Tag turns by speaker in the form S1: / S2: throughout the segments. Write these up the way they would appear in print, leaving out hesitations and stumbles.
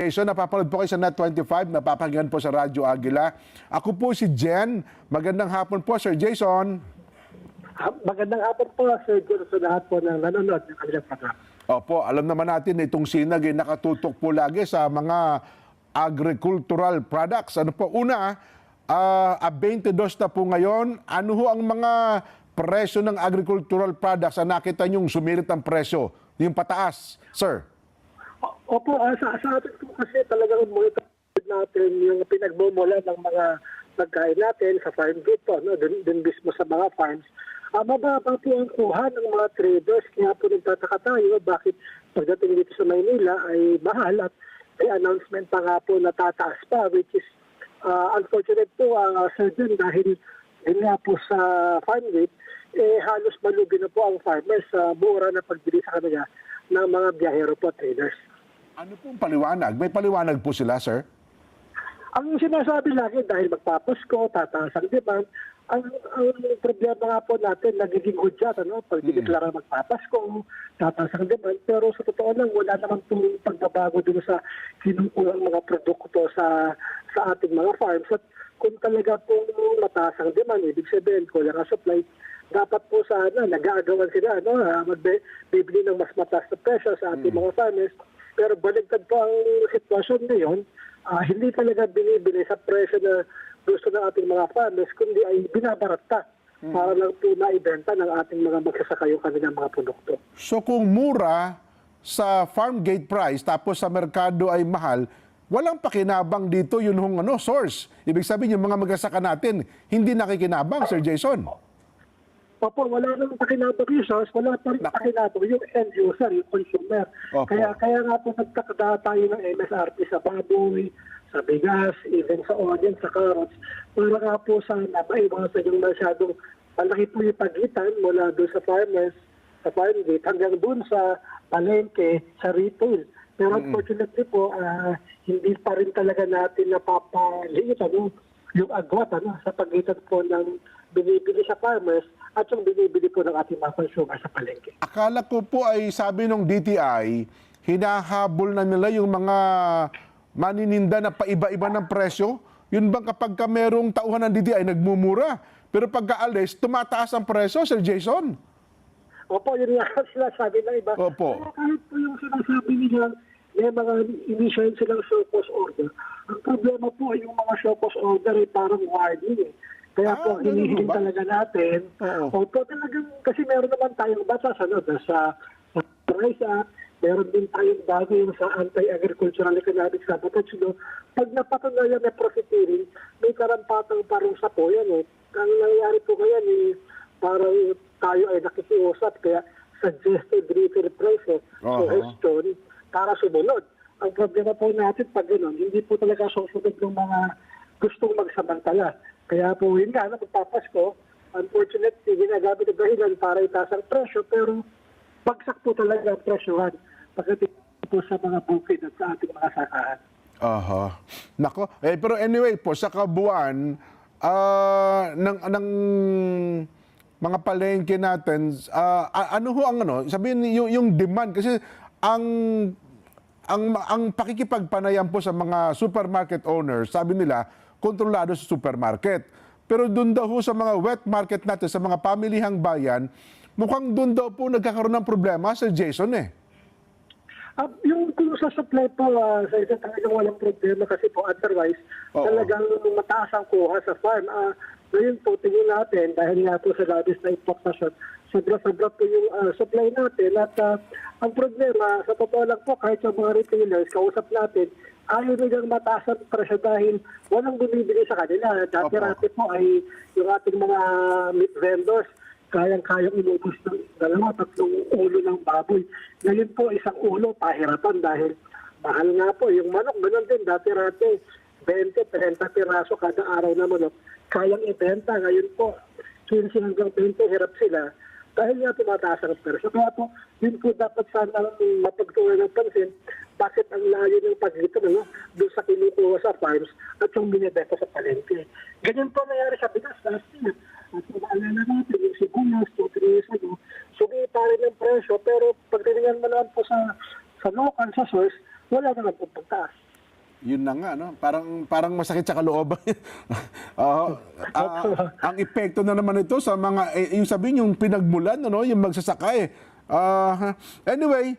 S1: So, napapanood po kayo sa Net25, napapakinggan po sa Radyo Agila. Ako po si Jen. Magandang hapon po, Sir Jason.
S2: Magandang hapon po, Sir John, sa lahat po ng nanonood ng kanilang program.
S1: Opo, alam naman natin na itong sinag ay nakatutok po lagi sa mga agricultural products. Ano po? Una, 22 na po ngayon. Ano ho ang mga presyo ng agricultural products na nakita niyong sumirit ang presyo? Yung pataas, sir?
S2: Opo, sa atin po kasi talagang monitor natin yung pinagmumula ng mga pagkain natin sa farm gate po, no? Dun mismo sa mga farms. Mababa po ang kuha ng mga traders, kaya po nagtataka tayo bakit pagdating dito sa Maynila ay mahal at may announcement pa nga po na tataas pa, which is unfortunate po, Sir John, dahil din nga po sa farm gate, halos malugi na po ang farmers sa mura na pagbili sa kanila ng mga biyahero po, traders.
S1: Ano pong paliwanag? May paliwanag po sila, sir?
S2: Ang sinasabi lagi dahil magpapasko, tataas ang demand, ang problema nga po natin, nagiging hudyat, ano? Pag dineklara magpapasko, tataas ang demand, pero sa totoo lang, wala naman itong pagbabago dun sa kinukulang mga produkto sa ating mga farms. At kung talaga po mataas ang demand, ibig sabihin, kulang ang supply, dapat po sana nag-aagawan sila, no? Bibili ng mas mataas na presyo sa ating mga farmers. Pero baligtad po ang sitwasyon ngayon, hindi talaga binibili sa presyo na gusto ng ating mga farmers, kundi ay binabarata para lang po maibenta ng ating mga magsasaka yung kanilang mga produkto.
S1: So kung mura sa farm gate price tapos sa merkado ay mahal, walang pakinabang dito yun hong source. Ibig sabihin yung mga magsasaka natin hindi nakikinabang, Sir Jason.
S2: Opo, wala nang pakinabang yung source, wala pa rin pakinabang yung end user, yung consumer.
S1: Opo.
S2: Kaya nga po nagtakda tayo ng MSRP sa baboy, sa bigas, even sa onion, sa carrots. Para nga po sana maiwasan yung masyadong malaki po yung pagitan mula doon sa farmers, sa farm gate, hanggang doon sa palengke, sa retail. Pero unfortunately po, hindi pa rin talaga natin napapaliit yung agwat sa pagitan po ng binibili sa farmers at yung binibili po ng ating mga consumer sa palengke.
S1: Akala ko po ay sabi ng DTI, hinahabol na nila yung mga manininda na paiba-iba ng presyo. Yun bang kapag ka merong tauhan ng DTI, nagmumura? Pero pagkaalis, tumataas ang presyo, Sir Jason?
S2: Opo, yun nga sila sabi ng iba.
S1: Opo.
S2: Kaya kahit po yung sinasabi nila, may mga initial silang show cause order. Ang problema po ay yung mga show cause order ay parang warning. Kaya po, hinihiling talaga natin. Opo, talagang, kasi meron naman tayong batas, sa Price Act, meron din tayong bago yung sa Anti-Agricultural Economic Sabotage. Pag napatunayan na profiteering, may karampatang parusa po yan. Ang nangyayari po ngayon, parang tayo ay nakikiusap, kaya suggested retail price suggestion para sumunod. Ang problema po natin pag gano'n, hindi po talaga susunod ng mga gustong magsamantala. Kaya po yun nga, magpapasko, unfortunately, ginagamit ang dahilan para itaas ang presyo, pero bagsak po talaga ang presyohan pagdating po sa mga bukid at sa ating mga sakahan.
S1: Aha. Nako. Pero anyway po, sa kabuuan, ng mga palengke natin, ano ho ang sabihin yung demand kasi ang pakikipagpanayam po sa mga supermarket owners, sabi nila, kontrolado sa supermarket. Pero doon daw sa mga wet market natin, sa mga pamilihang bayan, mukhang doon daw po nagkakaroon ng problema, Sir Jason
S2: Yung kung sa supply po, sa isa talagang walang problema kasi po otherwise, talagang mataas ang kuha sa farm. Ngayon po, tingin natin, dahil nga po sa labis na importasyon, sobra-sobra po yung supply natin. At ang problema, sa totoo lang po, kahit sa mga retailers, kausap natin, ayaw nilang mataas ang presyo dahil walang bumibili sa kanila. Dati-rati po ay yung ating mga meat vendors, kayang-kayang inubos ng 2-3 ulo ng baboy. Ngayon po, isang ulo, pahirapan dahil mahal nga po. Yung manok, ganun din, dati-rati, 20-30 piraso kada araw na manok. Kayang ibenta. Ngayon po, 15 hanggang 20, hirap sila. Dahil nga tumataas ang presyo. Kaya po, yun po dapat sana mapagtuloy ng pansin, bakit ang layo ng pagitan doon sa kinukuha sa farms at yung binibenta sa palengke. Ganyan po nangyari sa bigas last year. At kung naalala natin, yung sibuyas, 2-3 years ago, sumita rin ang presyo, pero pag tinignan mo naman po sa local, sa source, wala naman po pagtaas.
S1: Yun na nga, no? Parang masakit sa kalooban. Oo. Ang epekto na naman ito sa mga, yung sabihin, yung pinagmulan, ano, yung magsasaka eh. Anyway,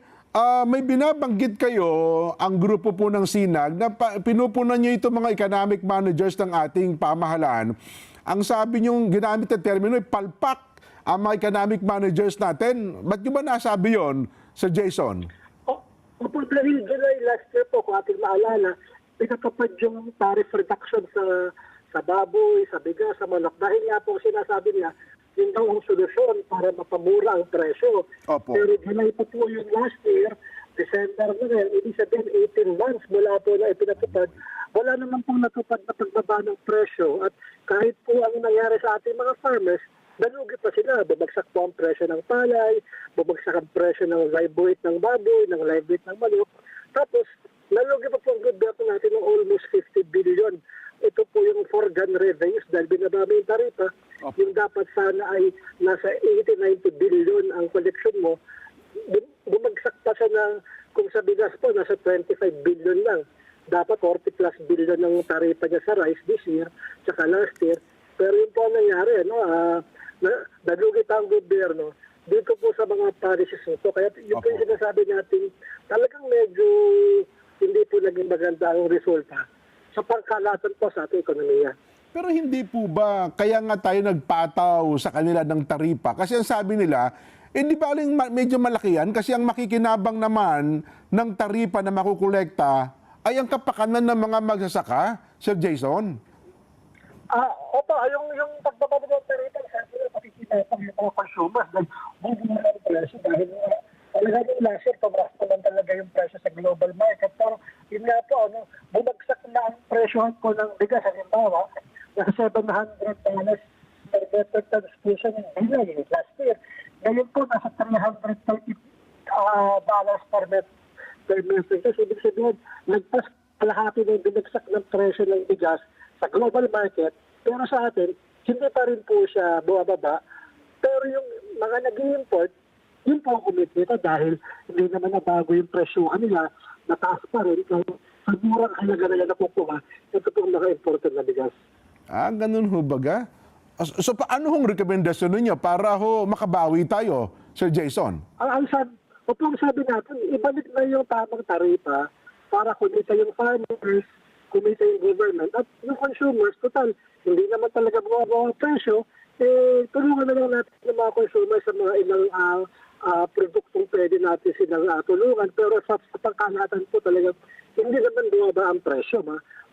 S1: may binabanggit kayo, ang grupo po ng SINAG, na pinupunan nyo ito mga economic managers ng ating pamahalaan. Ang sabi nyo, ginamit na termino, palpak ang mga economic managers natin. Ba't nyo ba nasabi yon, Sir Jason?
S2: Opo, dahil July last year po, kung ating maalala, pinatupad yung tariff reduction sa baboy, sa bigas, sa manok. Dahil nga po sinasabi niya, yun daw ang solusyon para mapamura ang presyo.
S1: Opo.
S2: Pero July po po yung last year, December na rin, ibig sabihin 18 months mula po na ipinatupad, wala naman pong natupad na pagbaba ng presyo. At kahit po ang nangyari sa ating mga farmers, nalugi pa sila. Bumagsak po ang presyo ng palay, bumagsak ang presyo ng live weight ng baboy, ng live weight ng manok. Tapos, nalugi pa po ang gobyerno natin ng almost 50 billion. Ito po yung foregone revenues dahil binababa yung taripa. Yung dapat sana ay nasa 80-90 billion ang collection mo. Bumagsak pa siya ng, kung sa bigas po, nasa 25 billion lang. Dapat 40 plus billion ang taripa niya sa rice this year, tsaka last year. Pero yun po ang nangyari, no? Nalugi pa ang gobyerno dito po sa mga policies nito. Kaya yun po yung sinasabi natin, talagang medyo hindi po naging maganda ang resulta sa pangkalatan po sa ating ekonomiya.
S1: Pero hindi po ba, kaya nga tayo nagpataw sa kanila ng taripa? Kasi ang sabi nila, hindi ba aling medyo malaki yan? Kasi ang makikinabang naman ng taripa na makukolekta ay ang kapakanan ng mga magsasaka, Sir Jason.
S2: Opo, yung pagbababa ng taripa, sabi nila, pakikinabang yung mga consumers dahil bubula ng presyo dahil talaga yung last year, tumras naman talaga yung presyo sa global market. Pero yun nga po, bumagsak na ang presyo po ng bigas. Halimbawa, nasa $700 per metric ton station in Bilay last year. Ngayon po, nasa $330 per metric ton. Ibig sabihin, nagpas kalahati na yung binagsak ng presyo ng bigas sa global market. Pero sa atin, hindi pa rin po siya bumababa. Pero yung mga nag-i-import, yun po ang kumikita dahil hindi naman nabago yung presyo nila, nataas pa rin. Kaya sa murang halaga na yan nakukuha, ito po ang naka-imported na bigas.
S1: Ganun ho baga? So paano hong rekomendasyon ninyo para ho makabawi tayo, Sir Jason?
S2: Ang sabi natin, ibalik na yung tamang taripa para kumita yung farmers, kumita yung government, at yung consumers, total, hindi naman talaga bumaba ang presyo, tulungan na lang natin yung mga consumers sa mga ilang produktong pwede natin silang tulungan. Pero sa pangkalahatan po talaga, hindi naman bumaba ang presyo,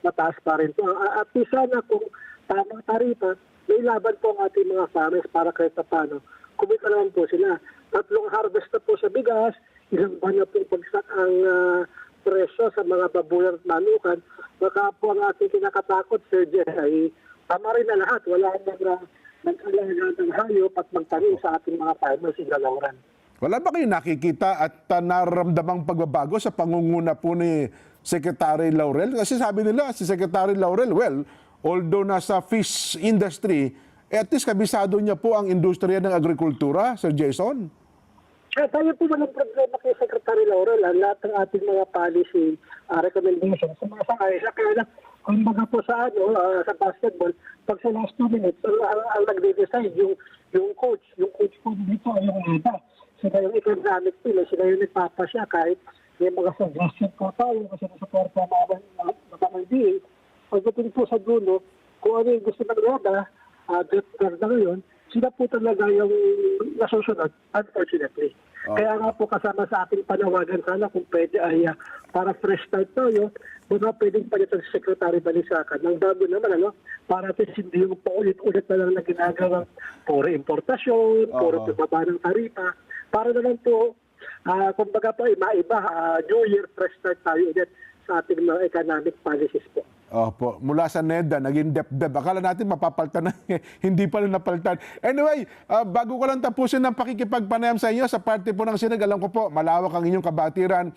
S2: mataas pa rin po. At sana kung tamang taripa, may laban po ang ating mga farmers para kahit paano. Kumita naman po sila. 3 harvest na po sa bigas, ilang buwan na po pagsak ang presyo sa mga babuyan at manukan. Baka po ang ating kinakatakot, Sir Jay, ay tama rin na lahat. Wala nang nag-alaga ng hayop at magtanim sa ating mga farmers in the long run.
S1: Wala ba kayo nakikita at nararamdamang pagbabago sa pangunguna po ni Secretary Laurel? Kasi sabi nila, si Secretary Laurel, well, although nasa fish industry, at least kabisado niya po ang industriya ng agrikultura, Sir Jason.
S2: Tayo po walang problema kay Secretary Laurel. Lahat ng ating mga policy recommendations, sumasakay siya. Kaya lang, kung baga po sa basketball, pag sa last 2 minutes, ang nagde-decide, yung coach po dito ay yung iba. Sila yung economic team, sila yung nagpapasya kahit may mga suggestion po tayo kasi nasuporta naman ng DA. Pagdating po sa dulo, kung ano yung gusto ng RODA, na ngayon, sila po talaga yung nasusunod, unfortunately. Kaya nga po kasama sa ating panawagan sana kung pwede ay para fresh start tayo, baka pwedeng palitan si Secretary Balisacan ng bago naman, para at least hindi yung paulit-ulit na lang na ginagawa puro importasyon, puro baba ng taripa. Para naman po, kumbaga po, maiba, New Year, fresh start tayo ulit sa ating mga economic policies po.
S1: Opo, mula sa NEDA, naging DepDep. Akala natin mapapalitan na, hindi pa rin napalitan. Anyway, bago ko lang tapusin ang pakikipagpanayam sa inyo, sa parte po ng SINAG, alam ko po, malawak ang inyong kabatiran.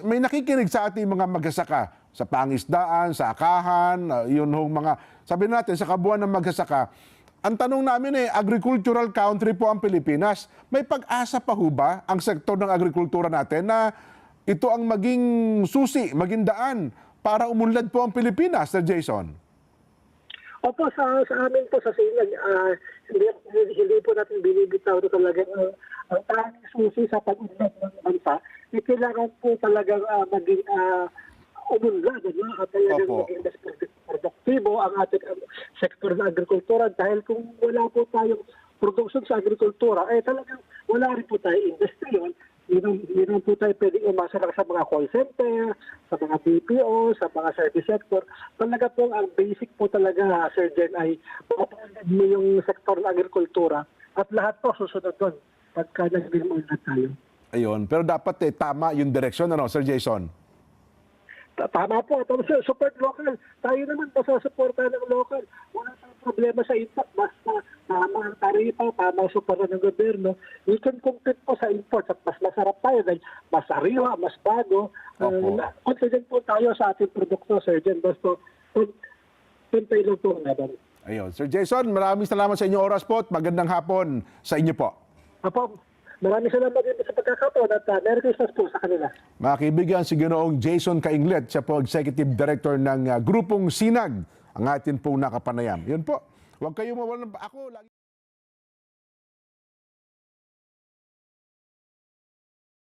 S1: May nakikinig sa ating mga magsasaka, sa pangisdaan, sa akahan, yun hong mga, sabi natin, sa kabuuan ng magsasaka. Ang tanong namin agricultural country po ang Pilipinas. May pag-asa pa ho ba ang sektor ng agrikultura natin na ito ang maging susi, maging daan para umunlad po ang Pilipinas, Sir Jason?
S2: Opo, sa amin po sa Sinag, hindi po natin binibitaw na talagang ang tanging susi sa pag-unlad ng bansa. Kailangan po talagang maging umunlad, at talagang
S1: Opo.
S2: maging mas produktibo ang ating sektor ng agrikultura. Dahil kung wala po tayong produksyon sa agrikultura, talagang wala rin po tayong industry. Hindi naman po tayo pwedeng umasa lang sa mga call center, sa mga BPO, sa mga service sector. Talaga po ang basic po talaga, Sir Jen, ay mapapagod mo yung sektor ng agrikultura at lahat po susunod doon pagka nag-unlad tayo.
S1: Ayun, pero dapat tama yung direksyon, ano, Sir Jason?
S2: Tama po. Tapos support local. Tayo naman po sa suporta ng local. Wala tayong problema sa import. Basta tama ang taripa, tama ang suporta ng gobyerno. We can compete po sa import at mas masarap tayo dahil mas sariwa, mas bago.
S1: Opo.
S2: Confident po tayo sa ating produkto, Sir Jen. Basta pintay lang po ang laban.
S1: Ayun. Sir Jason, maraming salamat sa inyong oras po at magandang hapon sa inyo po.
S2: Apo, maraming salamat din sa pagkakataon at Merry Christmas po sa kanila.
S1: Mga kaibigan, si Ginoong Jason Kainglet, siya po Executive Director ng Grupong Sinag, ang atin pong nakapanayam. Yun po, huwag kayong mawalan. Ako lagi